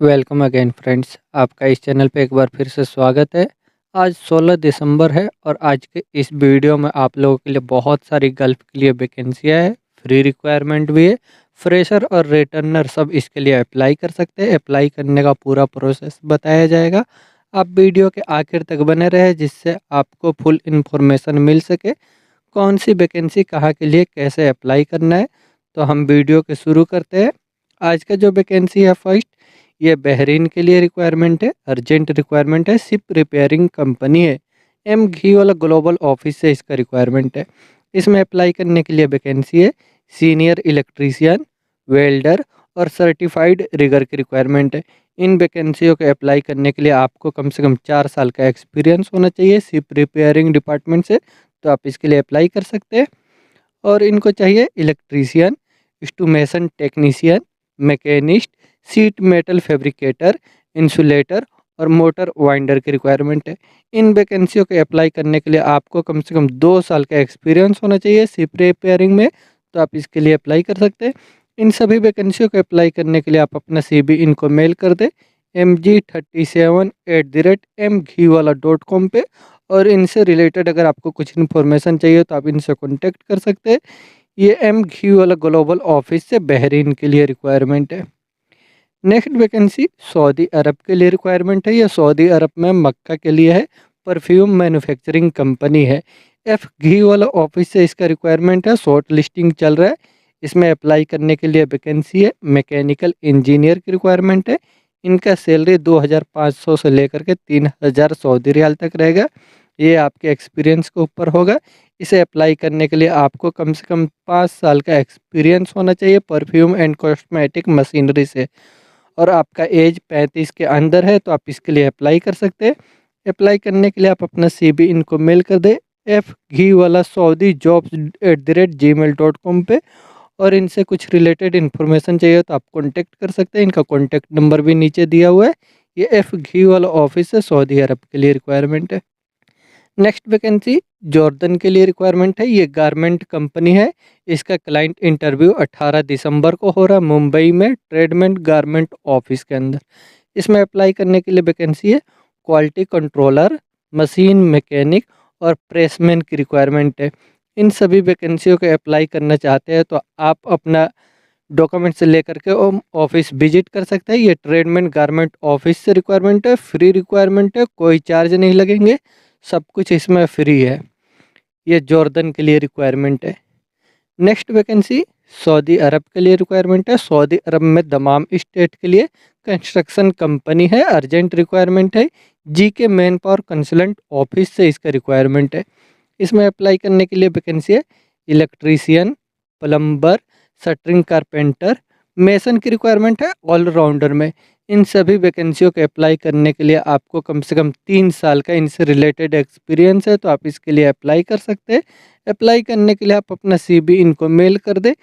Welcome again friends, आपका इस channel पे एक बार फिर से स्वागत है। आज 16 दिसंबर है और आज के इस वीडियो में आप लोगों के लिए बहुत सारी गल्फ के लिए वैकेंसियाँ है, फ्री रिक्वायरमेंट भी है। फ्रेशर और रिटर्नर सब इसके लिए अप्लाई कर सकते हैं। अप्लाई करने का पूरा प्रोसेस बताया जाएगा। आप वीडियो के आखिर तक बने रहे जिससे आपको फुल इन्फॉर्मेशन मिल सके कौन सी वैकेंसी कहाँ के लिए कैसे अप्लाई करना है। तो हम वीडियो के शुरू करते हैं। आज का जो वैकेंसी है फर्स्ट, ये बहरीन के लिए रिक्वायरमेंट है, अर्जेंट रिक्वायरमेंट है, शिप रिपेयरिंग कंपनी है। एम घी वाला ग्लोबल ऑफिस से इसका रिक्वायरमेंट है। इसमें अप्लाई करने के लिए वैकेंसी है सीनियर इलेक्ट्रीशियन, वेल्डर और सर्टिफाइड रिगर की रिक्वायरमेंट है। इन वैकेंसियों के अप्लाई करने के लिए आपको कम से कम 4 साल का एक्सपीरियंस होना चाहिए शिप रिपेयरिंग डिपार्टमेंट से, तो आप इसके लिए अप्लाई कर सकते हैं। और इनको चाहिए electrician, instrumentation technician, machinist, seat metal fabricator, insulator और मोटर वाइंडर की रिक्वायरमेंट है। इन वैकेंसियों के अप्लाई करने के लिए आपको कम से कम 2 साल का एक्सपीरियंस होना चाहिए शिप रिपेयरिंग में, तो आप इसके लिए अप्लाई कर सकते हैं। इन सभी वैकेंसियों को अप्लाई करने के लिए आप अपना CV इनको मेल कर दें mg37@mghiwala.com पे। और इनसे रिलेटेड अगर आपको कुछ इन्फॉर्मेशन चाहिए तो आप इनसे कॉन्टेक्ट कर सकते हैं। ये एम घी वाला ग्लोबल ऑफिस से बहरीन के लिए रिक्वायरमेंट है। नेक्स्ट वैकेंसी सऊदी अरब के लिए रिक्वायरमेंट है। यह सऊदी अरब में मक्का के लिए है, परफ्यूम मैन्युफैक्चरिंग कंपनी है। एफ घी वाला ऑफिस से इसका रिक्वायरमेंट है, शॉर्ट लिस्टिंग चल रहा है। इसमें अप्लाई करने के लिए वैकेंसी है मैकेनिकल इंजीनियर की रिक्वायरमेंट है। इनका सैलरी 2500 से लेकर के 3000 सऊदी रियाल तक रहेगा। ये आपके एक्सपीरियंस के ऊपर होगा। इसे अप्लाई करने के लिए आपको कम से कम 5 साल का एक्सपीरियंस होना चाहिए परफ्यूम एंड कॉस्मेटिक मशीनरी से, और आपका एज 35 के अंदर है तो आप इसके लिए अप्लाई कर सकते हैं। अप्लाई करने के लिए आप अपना CV इनको मेल कर दें fghiwala@gmail.com पे। और इनसे कुछ रिलेटेड इन्फॉर्मेशन चाहिए तो आप कॉन्टेक्ट कर सकते हैं। इनका कॉन्टेक्ट नंबर भी नीचे दिया हुआ है। ये एफ घी वाला ऑफिस है, सऊदी अरब के लिए रिक्वायरमेंट है। नेक्स्ट वैकेंसी जॉर्डन के लिए रिक्वायरमेंट है। ये गारमेंट कंपनी है। इसका क्लाइंट इंटरव्यू 18 दिसंबर को हो रहा है मुंबई में ट्रेडमेंट गारमेंट ऑफिस के अंदर। इसमें अप्लाई करने के लिए वैकेंसी है क्वालिटी कंट्रोलर, मशीन मैकेनिक और प्रेसमैन की रिक्वायरमेंट है। इन सभी वैकेंसियों के अप्लाई करना चाहते हैं तो आप अपना डॉक्यूमेंट्स लेकर के ऑफिस विजिट कर सकते हैं। ये ट्रेडमेंट गारमेंट ऑफिस से रिक्वायरमेंट है, फ्री रिक्वायरमेंट है, कोई चार्ज नहीं लगेंगे, सब कुछ इसमें फ्री है। ये जॉर्डन के लिए रिक्वायरमेंट है। नेक्स्ट वैकेंसी सऊदी अरब के लिए रिक्वायरमेंट है। सऊदी अरब में दमाम स्टेट के लिए कंस्ट्रक्शन कंपनी है, अर्जेंट रिक्वायरमेंट है। GK man power consultant office से इसका रिक्वायरमेंट है। इसमें अप्लाई करने के लिए वैकेंसी है electrician, plumber, shuttering carpenter, mason की रिक्वायरमेंट है ऑलराउंडर में। इन सभी वैकेंसियों के अप्लाई करने के लिए आपको कम से कम 3 साल का इनसे रिलेटेड एक्सपीरियंस है, तो आप इसके लिए अप्लाई कर सकते हैं। अप्लाई करने के लिए आप अपना CV इनको मेल कर दें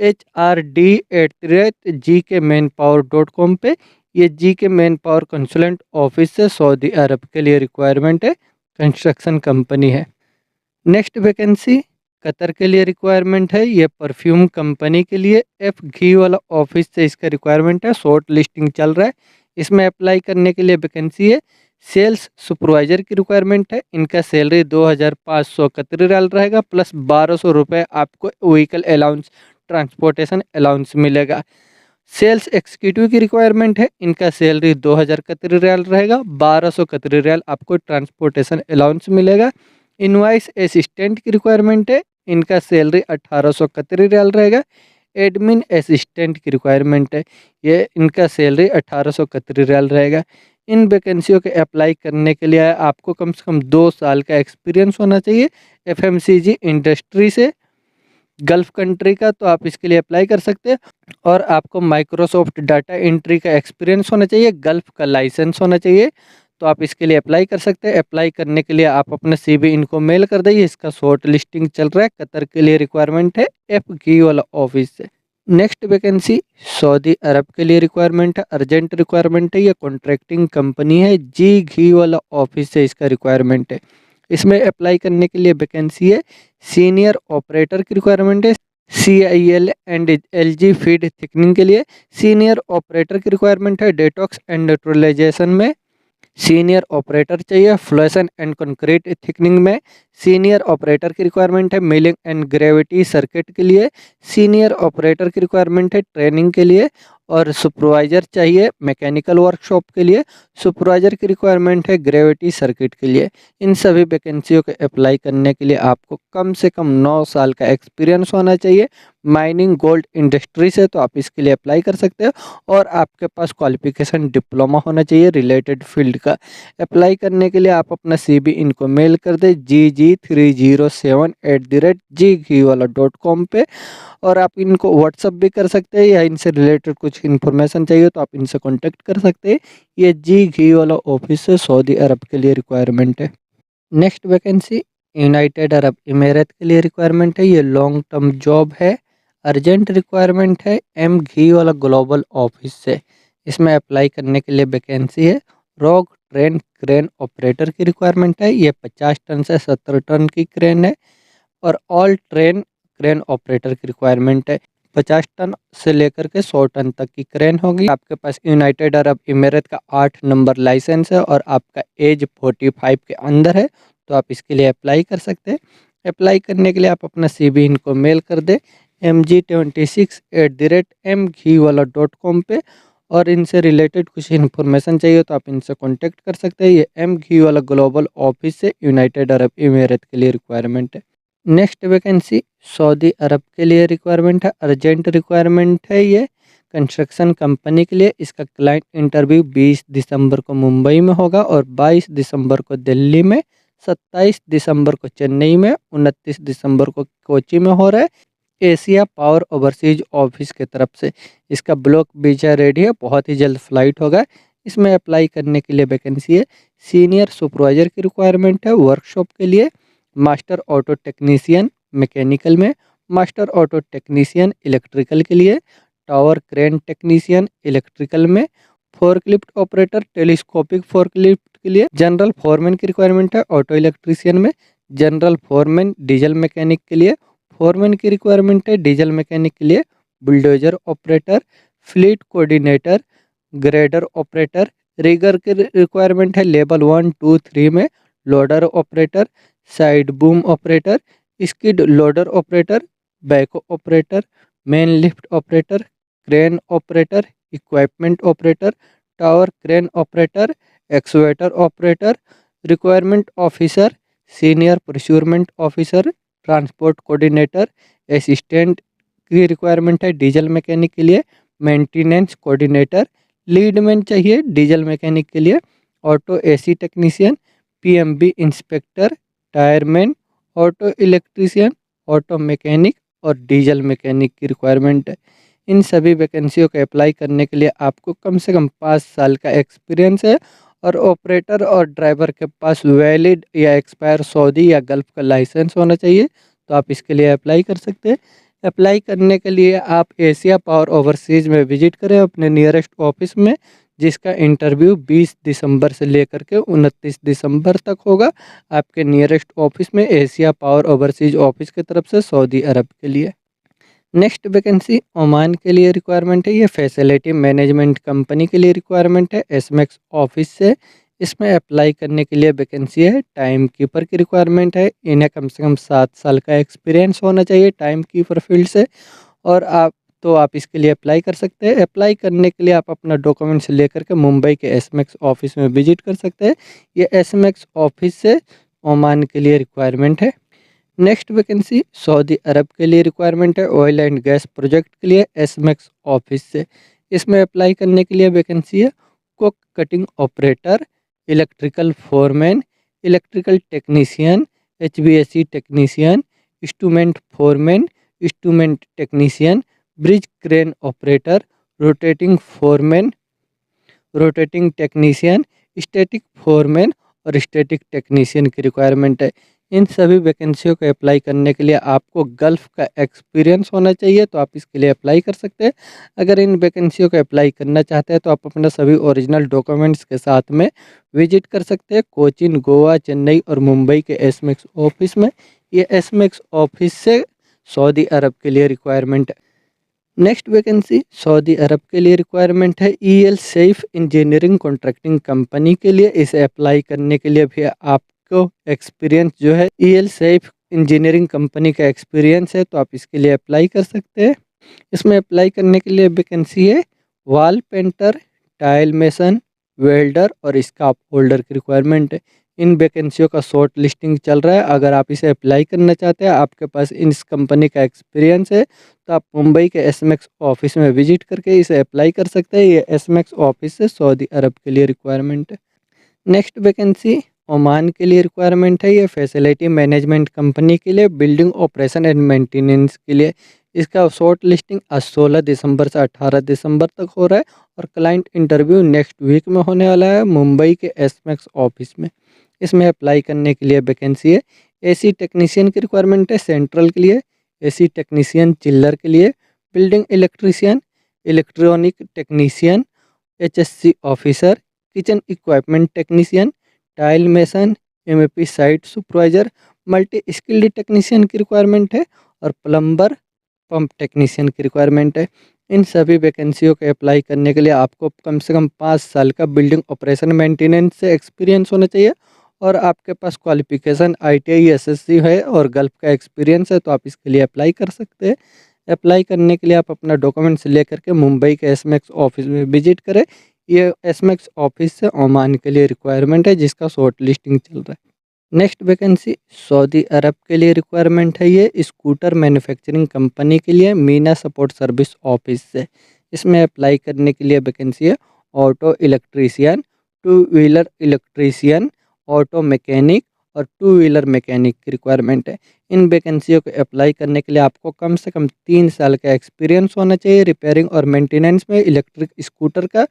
hrd@gkmanpower.com पे। ये GK man power consultant office से सऊदी अरब के लिए रिक्वायरमेंट है, कंस्ट्रक्शन कंपनी है। नेक्स्ट वैकेंसी कतर के लिए रिक्वायरमेंट है। ये परफ्यूम कंपनी के लिए एफ घी वाला ऑफिस से इसका रिक्वायरमेंट है, शॉर्ट लिस्टिंग चल रहा है। इसमें अप्लाई करने के लिए वैकेंसी है सेल्स सुपरवाइजर की रिक्वायरमेंट है। इनका सैलरी 2500 कतरी रियाल रहेगा, प्लस 1200 रुपये आपको व्हीकल अलाउंस, ट्रांसपोर्टेशन अलाउंस मिलेगा। सेल्स एग्जीक्यूटिव की रिक्वायरमेंट है। इनका सैलरी 2000 कतरी रियाल रहेगा, 1200 कतरी रियाल आपको ट्रांसपोर्टेशन अलाउंस मिलेगा। इनवाइस असिस्टेंट की रिक्वायरमेंट है। इनका सैलरी 1800 कतरी रियाल रहेगा। एडमिन असिस्टेंट की रिक्वायरमेंट है। ये इनका सैलरी 1800 कतरी रियाल रहेगा। इन वैकेंसियों के अप्लाई करने के लिए आपको कम से कम 2 साल का एक्सपीरियंस होना चाहिए FMCG इंडस्ट्री से, गल्फ कंट्री का, तो आप इसके लिए अप्लाई कर सकते हैं। और आपको माइक्रोसॉफ्ट डाटा एंट्री का एक्सपीरियंस होना चाहिए, गल्फ का लाइसेंस होना चाहिए, तो आप इसके लिए अप्लाई कर सकते हैं। अप्लाई करने के लिए आप अपना CV इनको मेल कर दीजिए। इसका शॉर्ट लिस्टिंग चल रहा है, कतर के लिए रिक्वायरमेंट है एफ घी वाला ऑफिस से। नेक्स्ट वैकेंसी सऊदी अरब के लिए रिक्वायरमेंट है, अर्जेंट रिक्वायरमेंट है। ये कॉन्ट्रैक्टिंग कंपनी है, जी घी वाला ऑफिस से इसका रिक्वायरमेंट है। इसमें अप्लाई करने के लिए वैकेंसी है सीनियर ऑपरेटर की रिक्वायरमेंट है। CIL and LG feed thickening के लिए। सीनियर ऑपरेटर की रिक्वायरमेंट है डेटॉक्स एंड न्यूट्रलाइजेशन में। सीनियर ऑपरेटर चाहिए फ्लोरेसेंट एंड कंक्रीट थिकनिंग में। सीनियर ऑपरेटर की रिक्वायरमेंट है मिलिंग एंड ग्रेविटी सर्किट के लिए। सीनियर ऑपरेटर की रिक्वायरमेंट है ट्रेनिंग के लिए। और सुपरवाइजर चाहिए मैकेनिकल वर्कशॉप के लिए। सुपरवाइजर की रिक्वायरमेंट है ग्रेविटी सर्किट के लिए। इन सभी वैकेंसियों को अप्लाई करने के लिए आपको कम से कम 9 साल का एक्सपीरियंस होना चाहिए माइनिंग गोल्ड इंडस्ट्री से, तो आप इसके लिए अप्लाई कर सकते हो। और आपके पास क्वालिफिकेशन डिप्लोमा होना चाहिए रिलेटेड फील्ड का। अप्लाई करने के लिए आप अपना CV इनको मेल कर दें gg307@gghewala.com पे। और आप इनको व्हाट्सअप भी कर सकते हैं या इनसे रिलेटेड कुछ इन्फॉर्मेशन चाहिए तो आप इनसे कांटेक्ट कर सकते हैं। ये जी घी वाला ऑफिस है, सऊदी अरब के लिए रिक्वायरमेंट है। नेक्स्ट वैकेंसी यूनाइटेड अरब इमारात के लिए रिक्वायरमेंट है। ये लॉन्ग टर्म जॉब है, अर्जेंट रिक्वायरमेंट है M घी वाला ग्लोबल ऑफिस से। इसमें अप्लाई करने के लिए वैकेंसी है। रॉक ट्रेन क्रेन ऑपरेटर की रिक्वायरमेंट है। ये 50 टन से 70 टन की क्रेन है। और ऑल ट्रेन क्रेन ऑपरेटर की रिक्वायरमेंट है। 50 टन से लेकर के 100 टन तक की क्रेन होगी। आपके पास यूनाइटेड अरब इमारात का 8 नंबर लाइसेंस है और आपका एज 45 के अंदर है, तो आप इसके लिए अप्लाई कर सकते हैं। अप्लाई करने के लिए आप अपना CV इनको मेल कर दें mg26@mghewala.com पे। और इनसे रिलेटेड कुछ इन्फॉर्मेशन चाहिए तो आप इनसे कांटेक्ट कर सकते हैं। ये M घी वाला ग्लोबल ऑफिस से यूनाइटेड अरब इमारात के लिए रिक्वायरमेंट है। नेक्स्ट वैकेंसी सऊदी अरब के लिए रिक्वायरमेंट है, अर्जेंट रिक्वायरमेंट है। ये कंस्ट्रक्शन कंपनी के लिए। इसका क्लाइंट इंटरव्यू 20 दिसंबर को मुंबई में होगा और 22 दिसंबर को दिल्ली में, 27 दिसंबर को चेन्नई में, 29 दिसंबर को कोची में हो रहा है एशिया पावर ओवरसीज ऑफिस की तरफ से। इसका ब्लॉक वीजा रेडी है, बहुत ही जल्द फ्लाइट होगा। इसमें अप्लाई करने के लिए वैकेंसी है। सीनियर सुपरवाइजर की रिक्वायरमेंट है वर्कशॉप के लिए। मास्टर ऑटो टेक्नीशियन मैकेनिकल में। मास्टर ऑटो टेक्नीशियन इलेक्ट्रिकल के लिए। टावर क्रेन टेक्नीशियन इलेक्ट्रिकल में। फोर्कलिफ्ट ऑपरेटर टेलीस्कोपिक फोर्कलिफ्ट के लिए। जनरल फोरमैन की रिक्वायरमेंट है ऑटो इलेक्ट्रीशियन में। जनरल फोरमैन डीजल मैकेनिक के लिए। फोरमैन की रिक्वायरमेंट है डीजल मैकेनिक के लिए। Bulldozer operator, fleet coordinator, grader operator. Rigger की रिक्वायरमेंट है लेवल 1, 2, 3 में। Loader operator, side boom operator, skid loader operator, backhoe operator, man lift operator, crane operator, equipment operator, tower crane operator, excavator operator. Requirement officer, senior procurement officer, transport coordinator, assistant की requirement है diesel mechanic के लिए। Maintenance coordinator, leadman चाहिए diesel mechanic के लिए। Auto AC technician, PMB inspector, tyreman, auto electrician, auto mechanic और diesel mechanic की requirement है। इन सभी वैकेंसियों को अप्लाई करने के लिए आपको कम से कम 5 साल का एक्सपीरियंस है। और ऑपरेटर और ड्राइवर के पास वैलिड या एक्सपायर सऊदी या गल्फ का लाइसेंस होना चाहिए, तो आप इसके लिए अप्लाई कर सकते हैं। अप्लाई करने के लिए आप एशिया पावर ओवरसीज में विजिट करें अपने नियरेस्ट ऑफिस में, जिसका इंटरव्यू 20 दिसंबर से लेकर के 29 दिसंबर तक होगा आपके नियरेस्ट ऑफिस में एशिया पावर ओवरसीज ऑफिस की तरफ से सऊदी अरब के लिए। नेक्स्ट वैकेंसी ओमान के लिए रिक्वायरमेंट है। ये फैसिलिटी मैनेजमेंट कंपनी के लिए रिक्वायरमेंट है SMAX ऑफिस से। इसमें अप्लाई करने के लिए वैकेंसी है टाइम कीपर की रिक्वायरमेंट है। इन्हें कम से कम 7 साल का एक्सपीरियंस होना चाहिए टाइम कीपर फील्ड से। और आप इसके लिए अप्लाई कर सकते हैं। अप्लाई करने के लिए आप अपना डॉक्यूमेंट्स लेकर के मुंबई के SMAX ऑफिस में विजिट कर सकते हैं। ये SMAX ऑफिस से ओमान के लिए रिक्वायरमेंट है। नेक्स्ट वैकेंसी सऊदी अरब के लिए रिक्वायरमेंट है ऑयल एंड गैस प्रोजेक्ट के लिए SMAX ऑफिस से। इसमें अप्लाई करने के लिए वैकेंसी है cook cutting operator, electrical foreman, electrical technician, HVAC technician, instrument foreman, instrument technician, bridge crane operator, rotating foreman, rotating technician, static foreman और स्टैटिक टेक्नीशियन की रिक्वायरमेंट है। इन सभी वैकेंसियों को अप्लाई करने के लिए आपको गल्फ का एक्सपीरियंस होना चाहिए, तो आप इसके लिए अप्लाई कर सकते हैं। अगर इन वैकेंसियों को अप्लाई करना चाहते हैं तो आप अपना सभी ओरिजिनल डॉक्यूमेंट्स के साथ में विजिट कर सकते हैं कोचीन, गोवा, चेन्नई और मुंबई के SMAX ऑफिस में। ये SMAX ऑफिस से सऊदी अरब के लिए रिक्वायरमेंट है। नेक्स्ट वैकेंसी सऊदी अरब के लिए रिक्वायरमेंट है EL safe engineering contracting company के लिए। इसे अप्लाई करने के लिए भी आपको एक्सपीरियंस जो है EL सेफ इंजीनियरिंग कंपनी का एक्सपीरियंस है, तो आप इसके लिए अप्लाई कर सकते हैं। इसमें अप्लाई करने के लिए वैकेंसी है wall painter, tile mason, welder और स्काफ होल्डर की रिक्वायरमेंट है। इन वैकेंसियों का शॉर्ट लिस्टिंग चल रहा है। अगर आप इसे अप्लाई करना चाहते हैं, आपके पास इस कंपनी का एक्सपीरियंस है, तो आप मुंबई के SMAX ऑफिस में विजिट करके इसे अप्लाई कर सकते हैं। ये SMAX ऑफिस से सऊदी अरब के लिए रिक्वायरमेंट है। नेक्स्ट वैकेंसी ओमान के लिए रिक्वायरमेंट है। ये फैसिलिटी मैनेजमेंट कंपनी के लिए बिल्डिंग ऑपरेशन एंड मेंटेनेंस के लिए। इसका शॉर्ट लिस्टिंग आज 16 दिसंबर से 18 दिसंबर तक हो रहा है और क्लाइंट इंटरव्यू नेक्स्ट वीक में होने वाला है मुंबई के SMAX ऑफिस में। इसमें अप्लाई करने के लिए वैकेंसी है AC टेक्नीशियन की रिक्वायरमेंट है सेंट्रल के लिए, AC टेक्नीशियन चिल्लर के लिए, building electrician, electronic technician, HSC officer, kitchen equipment technician, tile mason, MEP site supervisor, multi skilled technician की रिक्वायरमेंट है और प्लम्बर पंप टेक्नीशियन की रिक्वायरमेंट है। इन सभी वैकेंसियों के अप्लाई करने के लिए आपको कम से कम 5 साल का बिल्डिंग ऑपरेशन मेंटेनेंस से एक्सपीरियंस होना चाहिए और आपके पास क्वालिफिकेशन ITI SSC है और गल्फ का एक्सपीरियंस है, तो आप इसके लिए अप्लाई कर सकते हैं। अप्लाई करने के लिए आप अपना डॉक्यूमेंट्स लेकर के मुंबई के SMAX ऑफिस में विजिट करें। ये SMAX ऑफिस से ओमान के लिए रिक्वायरमेंट है जिसका शॉर्ट लिस्टिंग चल रहा है। नेक्स्ट वैकेंसी सऊदी अरब के लिए रिक्वायरमेंट है। ये स्कूटर मैन्युफैक्चरिंग कंपनी के लिए मीना सपोर्ट सर्विस ऑफिस से। इसमें अप्लाई करने के लिए वैकेंसी है auto electrician, 2 wheeler electrician, auto mechanic और 2 व्हीलर मैकेनिक की रिक्वायरमेंट है। इन वैकेंसियों को अप्लाई करने के लिए आपको कम से कम 3 साल का एक्सपीरियंस होना चाहिए रिपेयरिंग और मेंटेनेंस में इलेक्ट्रिक स्कूटर का,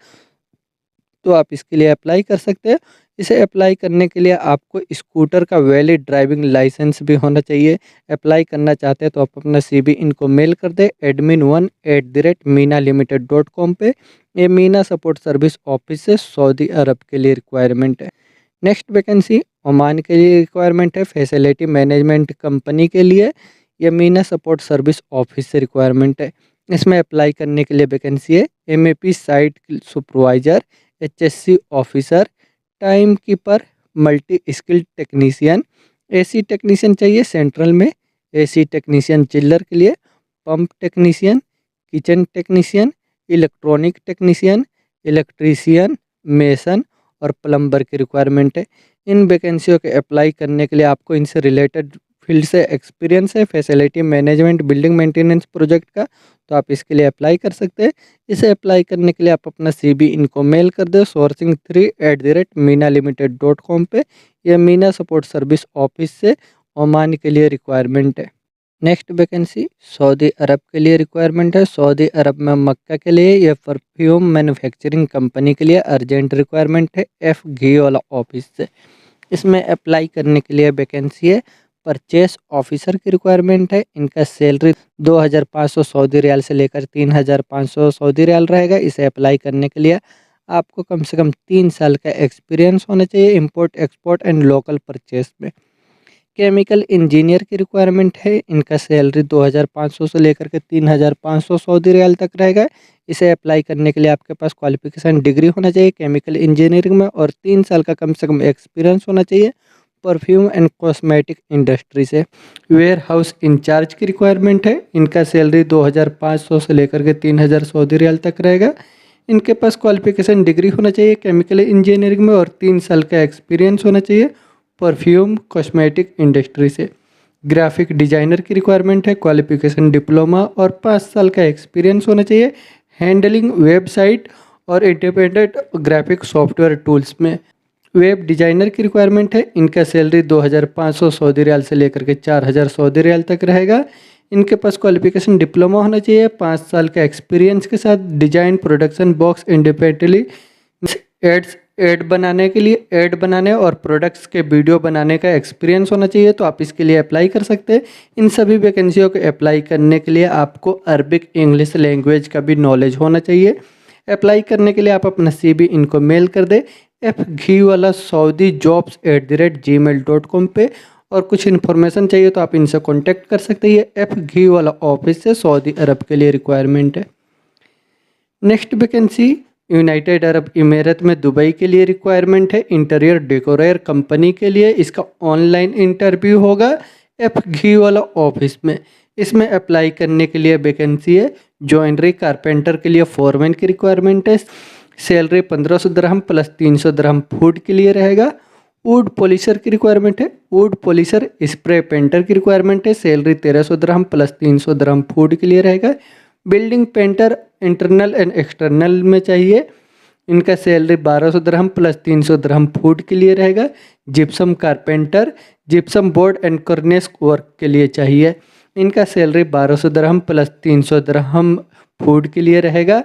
तो आप इसके लिए अप्लाई कर सकते हैं। इसे अप्लाई करने के लिए आपको स्कूटर का वैलिड ड्राइविंग लाइसेंस भी होना चाहिए। अप्लाई करना चाहते हैं तो आप अपना CV इनको मेल कर दें admin1@minalimited.com पे। ये मीना सपोर्ट सर्विस ऑफिस से सऊदी अरब के लिए रिक्वायरमेंट है। नेक्स्ट वैकेंसी ओमान के लिए रिक्वायरमेंट है फैसिलिटी मैनेजमेंट कंपनी के लिए। ये मीना सपोर्ट सर्विस ऑफिस से रिक्वायरमेंट है। इसमें अप्लाई करने के लिए वैकेंसी है MEP site supervisor, HSC officer, time keeper, multi skilled technician. AC technician चाहिए सेंट्रल में, AC टेक्नीशियन चिल्लर के लिए, pump technician, kitchen technician, electronic technician, electrician, mason और प्लम्बर की रिक्वायरमेंट है। इन वैकेंसियों के अप्लाई करने के लिए आपको इनसे रिलेटेड फील्ड से एक्सपीरियंस है facility management building maintenance project का, तो आप इसके लिए अप्लाई कर सकते हैं। इसे अप्लाई करने के लिए आप अपना CV इनको मेल कर दो sourcing3@minalimited.com पे। यह मीना सपोर्ट सर्विस ऑफिस से ओमान के लिए रिक्वायरमेंट है। नेक्स्ट वैकेंसी सऊदी अरब के लिए रिक्वायरमेंट है। सऊदी अरब में मक्का के लिए यह परफ्यूम मैन्युफैक्चरिंग कंपनी के लिए अर्जेंट रिक्वायरमेंट है FGO वाला ऑफिस से। इसमें अप्लाई करने के लिए वैकेंसी है परचेस ऑफिसर की रिक्वायरमेंट है। इनका सैलरी 2500 सऊदी रियाल से लेकर 3500 सऊदी रियाल रहेगा। इसे अप्लाई करने के लिए आपको कम से कम 3 साल का एक्सपीरियंस होना चाहिए import export and local purchase में। केमिकल इंजीनियर की रिक्वायरमेंट है। इनका सैलरी 2500 से लेकर के 3500 सऊदी रियाल तक रहेगा। इसे अप्लाई करने के लिए आपके पास क्वालिफिकेशन डिग्री होना चाहिए केमिकल इंजीनियरिंग में और 3 साल का कम से कम एक्सपीरियंस होना चाहिए परफ्यूम एंड कॉस्मेटिक इंडस्ट्री से। वेयर हाउस इंचार्ज की रिक्वायरमेंट है। इनका सैलरी 2500 से लेकर के 3000 सऊदी रियाल तक रहेगा। इनके पास क्वालिफिकेशन डिग्री होना चाहिए केमिकल इंजीनियरिंग में और 3 साल का एक्सपीरियंस होना चाहिए परफ्यूम कॉस्मेटिक इंडस्ट्री से। ग्राफिक डिजाइनर की रिक्वायरमेंट है। क्वालिफिकेशन डिप्लोमा और 5 साल का एक्सपीरियंस होना चाहिए हैंडलिंग वेबसाइट और इंडिपेंडेंट ग्राफिक सॉफ्टवेयर टूल्स में। वेब डिजाइनर की रिक्वायरमेंट है। इनका सैलरी 2500 सऊदी रियाल से लेकर के 4000 सऊदी रियाल तक रहेगा। इनके पास क्वालिफिकेशन डिप्लोमा होना चाहिए 5 साल का एक्सपीरियंस के साथ design production box independently add बनाने और प्रोडक्ट्स के वीडियो बनाने का एक्सपीरियंस होना चाहिए, तो आप इसके लिए अप्लाई कर सकते हैं। इन सभी वैकेंसियों को अप्लाई करने के लिए आपको अरबिक इंग्लिश लैंग्वेज का भी नॉलेज होना चाहिए। अप्लाई करने के लिए आप अपना CV इनको मेल कर दें FGWalaSaudiJobs@gmail.com पे और कुछ इन्फॉर्मेशन चाहिए तो आप इनसे कॉन्टैक्ट कर सकते हैं। ये FGHI वाला ऑफिस से सऊदी अरब के लिए रिक्वायरमेंट है। नेक्स्ट वैकेंसी यूनाइटेड अरब इमारत में दुबई के लिए रिक्वायरमेंट है, इंटीरियर डेकोरेटर कंपनी के लिए। इसका ऑनलाइन इंटरव्यू होगा FGHI वाला ऑफिस में। इसमें अप्लाई करने के लिए वैकेंसी है जॉइनरी कारपेंटर के लिए फोरमैन की रिक्वायरमेंट है। सैलरी 1500 दिरहम प्लस 300 दिरहम फूड के लिए रहेगा। वुड पॉलिशर की रिक्वायरमेंट है, वुड पॉलिशर स्प्रे पेंटर की रिक्वायरमेंट है। सैलरी 1300 दिरहम प्लस 300 दिरहम फूड के लिए रहेगा। Building painter internal and external में चाहिए, इनका सैलरी 1200 दिरहम प्लस 300 दिरहम फूड के लिए रहेगा। Gypsum carpenter gypsum board and कॉर्निस work के लिए चाहिए, इनका सैलरी 1200 दिरहम प्लस 300 दिरहम फूड के लिए रहेगा।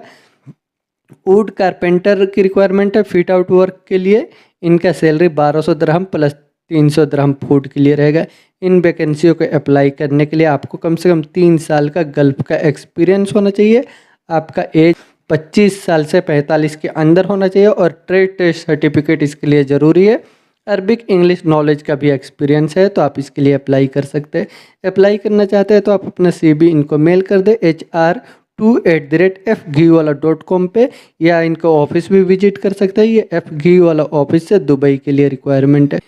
वुड कारपेंटर की रिक्वायरमेंट है फिट आउट वर्क के लिए, इनका सैलरी 1200 दिरहम प्लस 300 दिरहम फूड के लिए रहेगा। इन वैकेंसियों को अप्लाई करने के लिए आपको कम से कम 3 साल का गल्फ का एक्सपीरियंस होना चाहिए। आपका एज 25 साल से 45 के अंदर होना चाहिए और ट्रेड टेस्ट सर्टिफिकेट इसके लिए ज़रूरी है। अरबिक इंग्लिश नॉलेज का भी एक्सपीरियंस है तो आप इसके लिए अप्लाई कर सकते हैं। अप्लाई करना चाहते हैं तो आप अपना CV इनको मेल कर दें HR2@fghwala.com पे, या इनको ऑफिस भी विजिट कर सकते हैं। ये FGHI वाला ऑफिस से दुबई के लिए रिक्वायरमेंट है।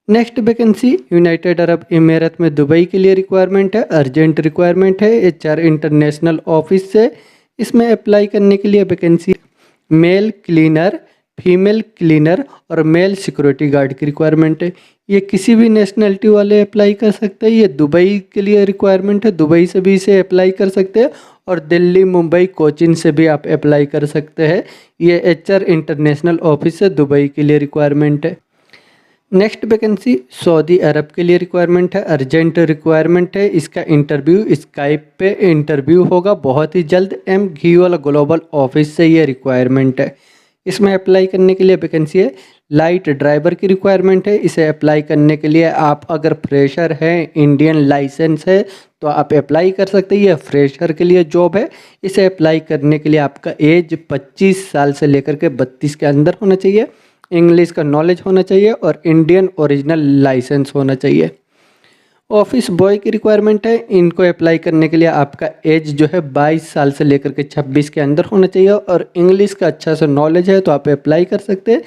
नेक्स्ट वैकेंसी यूनाइटेड अरब इमारत में दुबई के लिए रिक्वायरमेंट है, अर्जेंट रिक्वायरमेंट है HR इंटरनेशनल ऑफिस से। इसमें अप्लाई करने के लिए vacancy male cleaner, female cleaner और मेल सिक्योरिटी गार्ड की रिक्वायरमेंट है। ये किसी भी नेशनलिटी वाले अप्लाई कर सकते हैं। ये दुबई के लिए रिक्वायरमेंट है, दुबई से भी इसे अप्लाई कर सकते हैं और दिल्ली, मुंबई, कोचीन से भी आप अप्लाई कर सकते हैं। ये HR इंटरनेशनल ऑफिस से दुबई के लिए रिक्वायरमेंट है। नेक्स्ट वैकेंसी सऊदी अरब के लिए रिक्वायरमेंट है, अर्जेंट रिक्वायरमेंट है। इसका इंटरव्यू स्काइप पे इंटरव्यू होगा बहुत ही जल्द। FGHI वाला ग्लोबल ऑफिस से ये रिक्वायरमेंट है। इसमें अप्लाई करने के लिए वैकेंसी है लाइट ड्राइवर की रिक्वायरमेंट है। इसे अप्लाई करने के लिए आप अगर फ्रेशर हैं, इंडियन लाइसेंस है तो आप अप्लाई कर सकते हैं। ये फ्रेशर के लिए जॉब है। इसे अप्लाई करने के लिए आपका एज 25 साल से लेकर के 32 के अंदर होना चाहिए। इंग्लिश का नॉलेज होना चाहिए और इंडियन ओरिजिनल लाइसेंस होना चाहिए। ऑफिस बॉय की रिक्वायरमेंट है। इनको अप्लाई करने के लिए आपका एज जो है 22 साल से लेकर के 26 के अंदर होना चाहिए और इंग्लिश का अच्छा सा नॉलेज है तो आप अप्लाई कर सकते हैं।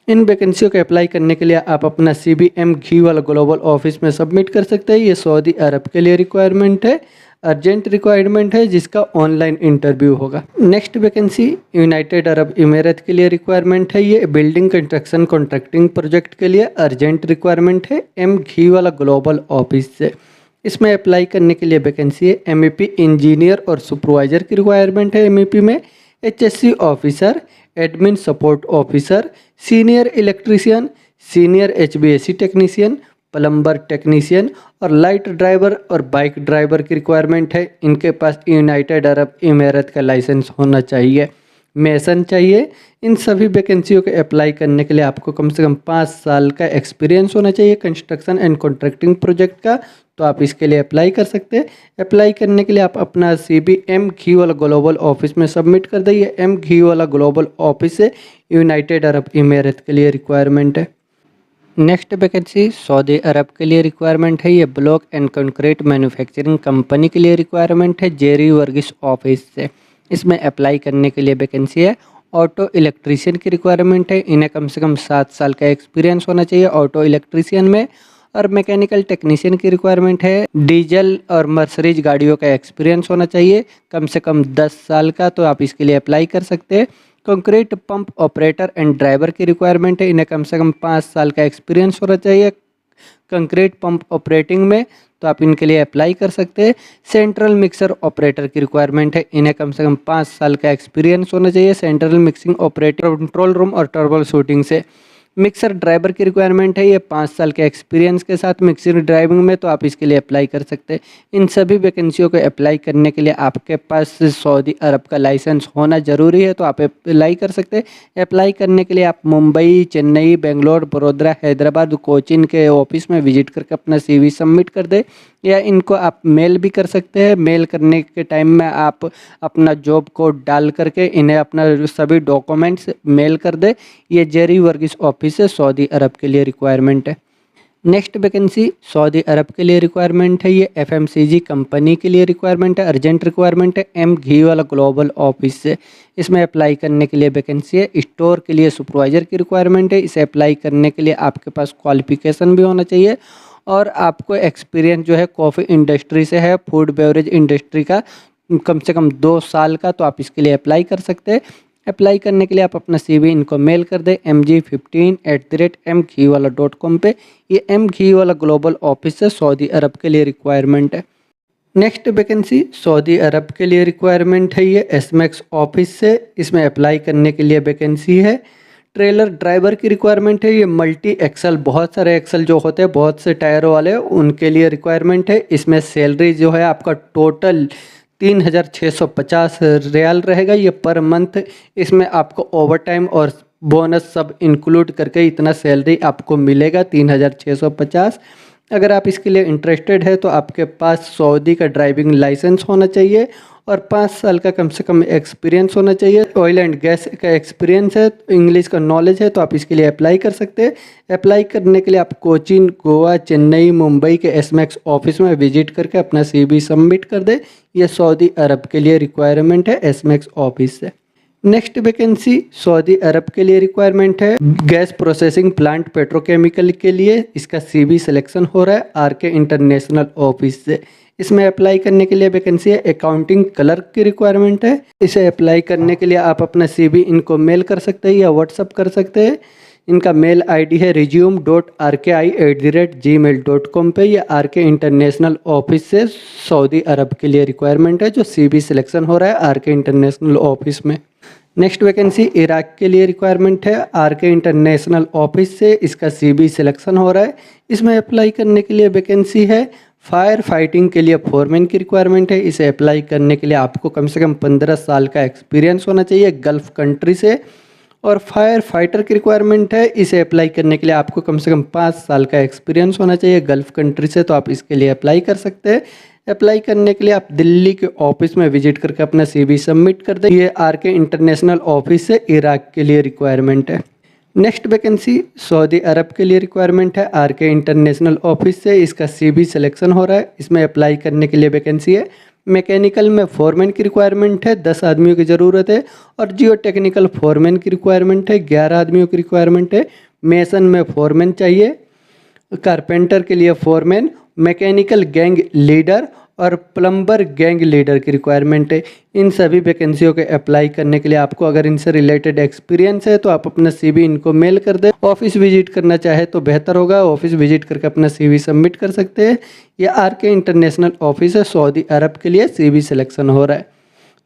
इन वैकेंसियों को अप्लाई करने के लिए आप अपना CV FGHI वाला ग्लोबल ऑफिस में सबमिट कर सकते हैं। ये सऊदी अरब के लिए रिक्वायरमेंट है, अर्जेंट रिक्वायरमेंट है जिसका ऑनलाइन इंटरव्यू होगा। नेक्स्ट वैकेंसी यूनाइटेड अरब इमारत के लिए रिक्वायरमेंट है। ये बिल्डिंग कंस्ट्रक्शन कॉन्ट्रैक्टिंग प्रोजेक्ट के लिए अर्जेंट रिक्वायरमेंट है FGHI वाला ग्लोबल ऑफिस से। इसमें अप्लाई करने के लिए वैकेंसी है MEP इंजीनियर और सुपरवाइजर की रिक्वायरमेंट है। MEP में HSC officer, admin support officer, senior electrician, senior HVAC technician, plumber technician और लाइट ड्राइवर और बाइक ड्राइवर की रिक्वायरमेंट है। इनके पास यूनाइटेड अरब इमारत का लाइसेंस होना चाहिए। मेसन चाहिए। इन सभी वैकेंसियों के अप्लाई करने के लिए आपको कम से कम 5 साल का एक्सपीरियंस होना चाहिए कंस्ट्रक्शन एंड कॉन्ट्रैक्टिंग प्रोजेक्ट का, तो आप इसके लिए अप्लाई कर सकते हैं। अप्लाई करने के लिए आप अपना CV FGHI वाला ग्लोबल ऑफिस में सबमिट कर दें। ये FGHI वाला ग्लोबल ऑफिस से यूनाइटेड अरब इमारत के लिए रिक्वायरमेंट है। नेक्स्ट वैकेंसी सऊदी अरब के लिए रिक्वायरमेंट है। ये block and concrete manufacturing company के लिए रिक्वायरमेंट है, जेरी वर्गीस ऑफिस से। इसमें अप्लाई करने के लिए वैकेंसी है ऑटो इलेक्ट्रीशियन की रिक्वायरमेंट है। इन्हें कम से कम 7 साल का एक्सपीरियंस होना चाहिए ऑटो इलेक्ट्रीशियन में। और मैकेनिकल टेक्नीशियन की रिक्वायरमेंट है। डीजल और मर्सरीज गाड़ियों का एक्सपीरियंस होना चाहिए कम से कम 10 साल का, तो आप इसके लिए अप्लाई कर सकते हैं। Concrete pump operator and driver की रिक्वायरमेंट है। इन्हें कम से कम 5 साल का एक्सपीरियंस होना चाहिए कंक्रीट पंप ऑपरेटिंग में, तो आप इनके लिए अप्लाई कर सकते हैं। सेंट्रल मिक्सर ऑपरेटर की रिक्वायरमेंट है। इन्हें कम से कम 5 साल का एक्सपीरियंस होना चाहिए central mixing operator, control room और ट्रबल शूटिंग से। मिक्सर ड्राइवर की रिक्वायरमेंट है। ये 5 साल के एक्सपीरियंस के साथ मिक्सर ड्राइविंग में, तो आप इसके लिए अप्लाई कर सकते हैं। इन सभी वैकेंसियों को अप्लाई करने के लिए आपके पास सऊदी अरब का लाइसेंस होना ज़रूरी है, तो आप अप्लाई कर सकते हैं। अप्लाई करने के लिए आप मुंबई, चेन्नई, बेंगलोर, बड़ोदरा, हैदराबाद, कोचीन के ऑफिस में विजिट करके अपना CV सबमिट कर दें, या इनको आप मेल भी कर सकते हैं। मेल करने के टाइम में आप अपना जॉब कोड डाल करके इन्हें अपना सभी डॉक्यूमेंट्स मेल कर दें। ये जेरी वर्गीस ऑफिस है, सऊदी अरब के लिए रिक्वायरमेंट है। नेक्स्ट वैकेंसी सऊदी अरब के लिए रिक्वायरमेंट है। ये एफएमसीजी कंपनी के लिए रिक्वायरमेंट है, अर्जेंट रिक्वायरमेंट है, एम घी वाला ग्लोबल ऑफिस से। इसमें अप्लाई करने के लिए वैकेंसी है। स्टोर के लिए सुपरवाइजर की रिक्वायरमेंट है। इसे अप्लाई करने के लिए आपके पास क्वालिफिकेशन भी होना चाहिए और आपको एक्सपीरियंस जो है कॉफ़ी इंडस्ट्री से है, फूड बेवरेज इंडस्ट्री का कम से कम 2 साल का, तो आप इसके लिए अप्लाई कर सकते हैं। अप्लाई करने के लिए आप अपना CV इनको मेल कर दें mg15@mghiwala.com पे। ये एम घी वाला ग्लोबल ऑफिस है, सऊदी अरब के लिए रिक्वायरमेंट है। नेक्स्ट वैकेंसी सऊदी अरब के लिए रिक्वायरमेंट है। ये एसमैक्स ऑफिस से। इसमें अप्लाई करने के लिए वैकेंसी है। ट्रेलर ड्राइवर की रिक्वायरमेंट है। ये मल्टी एक्सल, बहुत सारे एक्सल जो होते हैं, बहुत से टायरों वाले, उनके लिए रिक्वायरमेंट है। इसमें सैलरी जो है आपका टोटल 3650 रियाल रहेगा ये पर मंथ। इसमें आपको ओवर टाइम और बोनस सब इंक्लूड करके इतना सैलरी आपको मिलेगा 3650। अगर आप इसके लिए इंटरेस्टेड है तो आपके पास सऊदी का ड्राइविंग लाइसेंस होना चाहिए और 5 साल का कम से कम एक्सपीरियंस होना चाहिए। ऑयल एंड गैस का एक्सपीरियंस है, इंग्लिश का नॉलेज है, तो आप इसके लिए अप्लाई कर सकते हैं। अप्लाई करने के लिए आप कोचीन, गोवा, चेन्नई, मुंबई के एसमैक्स ऑफिस में विजिट करके अपना CV सबमिट कर दे। ये सऊदी अरब के लिए रिक्वायरमेंट है एसमैक्स ऑफिस से। नेक्स्ट वैकेंसी सऊदी अरब के लिए रिक्वायरमेंट है गैस प्रोसेसिंग प्लांट पेट्रोकेमिकल के लिए। इसका CV सिलेक्शन हो रहा है RK इंटरनेशनल ऑफिस से। इसमें अप्लाई करने के लिए वैकेंसी है अकाउंटिंग क्लर्क की रिक्वायरमेंट है। इसे अप्लाई करने के लिए आप अपना CV इनको मेल कर सकते हैं या व्हाट्सअप कर सकते हैं। इनका मेल ID है resume.rki@gmail.com पे। ये RK इंटरनेशनल ऑफिस से सऊदी अरब के लिए रिक्वायरमेंट है जो CV सिलेक्शन हो रहा है RK इंटरनेशनल ऑफिस में। नेक्स्ट वैकेंसी इराक के लिए रिक्वायरमेंट है RK इंटरनेशनल ऑफिस से। इसका CV सिलेक्शन हो रहा है। इसमें अप्लाई करने के लिए वैकेंसी है फायर फाइटिंग के लिए फोरमैन की रिक्वायरमेंट है। इसे अप्लाई करने के लिए आपको कम से कम 15 साल का एक्सपीरियंस होना चाहिए गल्फ़ कंट्री से। और फायर फाइटर की रिक्वायरमेंट है। इसे अप्लाई करने के लिए आपको कम से कम 5 साल का एक्सपीरियंस होना चाहिए गल्फ़ कंट्री से, तो आप इसके लिए अप्लाई कर सकते हैं। अप्लाई करने के लिए आप दिल्ली के ऑफिस में विजिट करके अपना CV सबमिट कर दें। ये RK इंटरनेशनल ऑफिस से इराक के लिए रिक्वायरमेंट है। नेक्स्ट वैकेंसी सऊदी अरब के लिए रिक्वायरमेंट है RK इंटरनेशनल ऑफिस से। इसका CV सिलेक्शन हो रहा है। इसमें अप्लाई करने के लिए वैकेंसी है मैकेनिकल में फोरमैन की रिक्वायरमेंट है, 10 आदमियों की ज़रूरत है। और जियो टेक्निकल फोरमैन की रिक्वायरमेंट है, 11 आदमियों की रिक्वायरमेंट है। मेसन में फोरमैन चाहिए, कारपेंटर के लिए फोरमैन, मैकेनिकल गैंग लीडर और प्लम्बर गैंग लीडर की रिक्वायरमेंट है। इन सभी वैकेंसियों के अप्लाई करने के लिए आपको अगर इनसे रिलेटेड एक्सपीरियंस है तो आप अपना CV इनको मेल कर दें। ऑफिस विजिट करना चाहे तो बेहतर होगा, ऑफिस विजिट करके अपना CV सबमिट कर सकते हैं। यह RK इंटरनेशनल ऑफिस है, सऊदी अरब के लिए CV सिलेक्शन हो रहा है।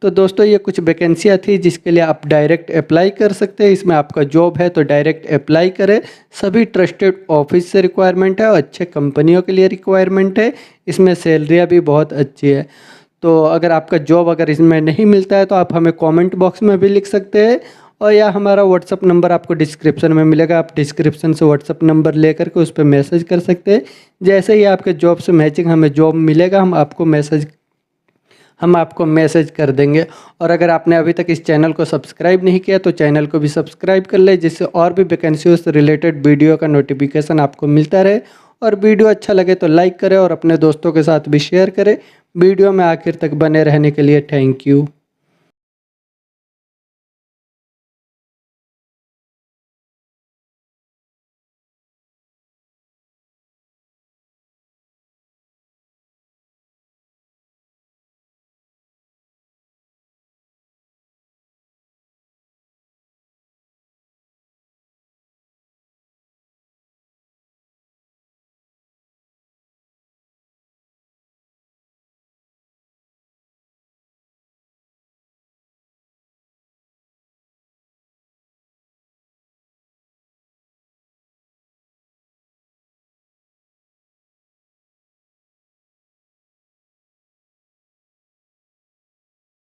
तो दोस्तों ये कुछ वैकेंसियाँ थी जिसके लिए आप डायरेक्ट अप्लाई कर सकते हैं। इसमें आपका जॉब है तो डायरेक्ट अप्लाई करें। सभी ट्रस्टेड ऑफिस से रिक्वायरमेंट है और अच्छे कंपनियों के लिए रिक्वायरमेंट है। इसमें सैलरियाँ भी बहुत अच्छी है। तो अगर आपका जॉब अगर इसमें नहीं मिलता है तो आप हमें कमेंट बॉक्स में भी लिख सकते हैं और या हमारा व्हाट्सअप नंबर आपको डिस्क्रिप्शन में मिलेगा। आप डिस्क्रिप्शन से व्हाट्सअप नंबर लेकर के उस पर मैसेज कर सकते हैं। जैसे ही आपके जॉब से मैचिंग हमें जॉब मिलेगा हम आपको मैसेज कर देंगे। और अगर आपने अभी तक इस चैनल को सब्सक्राइब नहीं किया तो चैनल को भी सब्सक्राइब कर ले, जिससे और भी वैकेंसियों से रिलेटेड वीडियो का नोटिफिकेशन आपको मिलता रहे। और वीडियो अच्छा लगे तो लाइक करें और अपने दोस्तों के साथ भी शेयर करें। वीडियो में आखिर तक बने रहने के लिए थैंक यू।